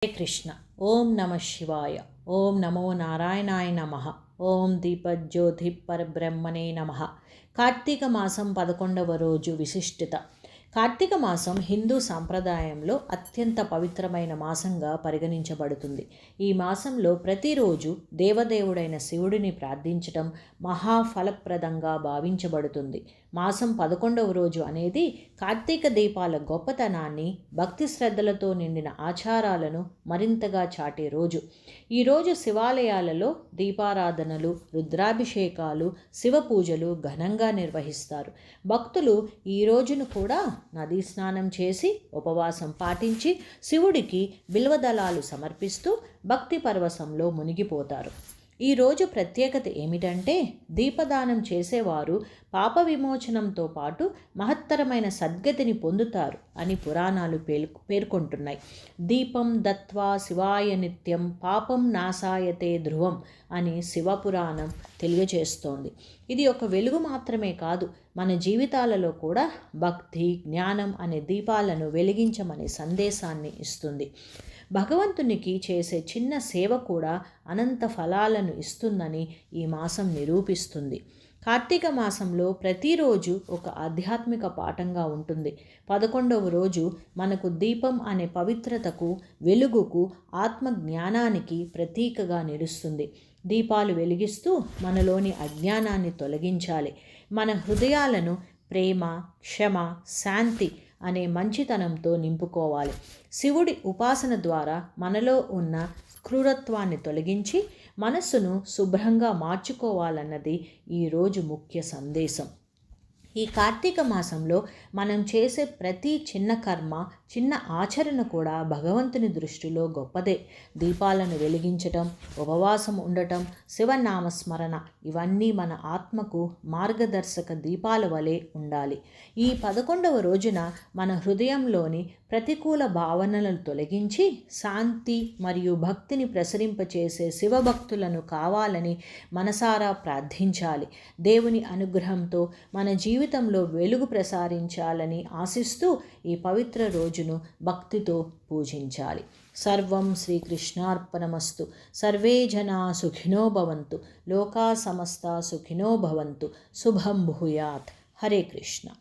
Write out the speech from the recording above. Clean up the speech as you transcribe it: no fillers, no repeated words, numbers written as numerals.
హరే కృష్ణ. ఓం నమ శివాయ. ఓం నమో నారాయణాయ నమః. ఓం దీపజ్యోతి పరబ్రహ్మణే నమః. కార్తీక మాసం 11వ రోజు విశిష్టత. కార్తీక మాసం హిందూ సాంప్రదాయంలో అత్యంత పవిత్రమైన మాసంగా పరిగణించబడుతుంది. ఈ మాసంలో ప్రతిరోజు దేవదేవుడైన శివుడిని ప్రార్థించటం మహాఫలప్రదంగా భావించబడుతుంది. మాసం 11వ రోజు అనేది కార్తీక దీపాల గొప్పతనాన్ని, భక్తి శ్రద్ధలతో నిండిన ఆచారాలను మరింతగా చాటే రోజు. ఈరోజు శివాలయాలలో దీపారాధనలు, రుద్రాభిషేకాలు, శివ పూజలు ఘనంగా నిర్వహిస్తారు. భక్తులు ఈ రోజును కూడా నదీ స్నానం చేసి ఉపవాసం పాటించి శివుడికి బిల్వదళాలు సమర్పిస్తూ భక్తి పరవశంలో మునిగిపోతారు. ఈరోజు ప్రత్యేకత ఏమిటంటే దీపదానం చేసేవారు పాప విమోచనంతో పాటు మహత్తరమైన సద్గతిని పొందుతారు అని పురాణాలు పేర్కొంటున్నాయి. దీపం దత్వా శివాయ నిత్యం పాపం నాశాయతే ధ్రువం అని శివపురాణం తెలియజేస్తోంది. ఇది ఒక వెలుగు మాత్రమే కాదు, మన జీవితాలలో కూడా భక్తి, జ్ఞానం అనే దీపాలను వెలిగించమనే సందేశాన్ని ఇస్తుంది. భగవంతునికి చేసే చిన్న సేవ కూడా అనంత ఫలాలను ఇస్తుందని ఈ మాసం నిరూపిస్తుంది. కార్తీక మాసంలో ప్రతిరోజు ఒక ఆధ్యాత్మిక పాఠంగా ఉంటుంది. 11వ రోజు మనకు దీపం అనే పవిత్రతకు, వెలుగుకు, ఆత్మ జ్ఞానానికి ప్రతీకగా నిలుస్తుంది. దీపాలు వెలిగిస్తూ మనలోని అజ్ఞానాన్ని తొలగించాలి. మన హృదయాలను ప్రేమ, క్షమ, శాంతి అనే మంచితనంతో నింపుకోవాలి. శివుడి ఉపాసన ద్వారా మనలో ఉన్న క్రూరత్వాన్ని తొలగించి మనస్సును శుభ్రంగా మార్చుకోవాలన్నది ఈరోజు ముఖ్య సందేశం. ఈ కార్తీక మాసంలో మనం చేసే ప్రతి చిన్న కర్మ, చిన్న ఆచరణ కూడా భగవంతుని దృష్టిలో గొప్పదే. దీపాలను వెలిగించటం, ఉపవాసం ఉండటం, శివనామస్మరణ ఇవన్నీ మన ఆత్మకు మార్గదర్శక దీపాల వలె ఉండాలి. ఈ 11వ రోజున మన హృదయంలోని ప్రతికూల భావనలను తొలగించి శాంతి మరియు భక్తిని ప్రసరింపచేసే శివభక్తులను కావాలని మనసారా ప్రార్థించాలి. దేవుని అనుగ్రహంతో మన జీవితంలో వెలుగు ప్రసారించాలని ఆశిస్తూ ఈ పవిత్ర రోజును భక్తితో పూజించాలి. సర్వం శ్రీకృష్ణార్పణమస్తు. సర్వే జనా సుఖినో భవంతు. లోకా సమస్తా సుఖినో భవంతు. శుభం భూయాత్. హరే కృష్ణ.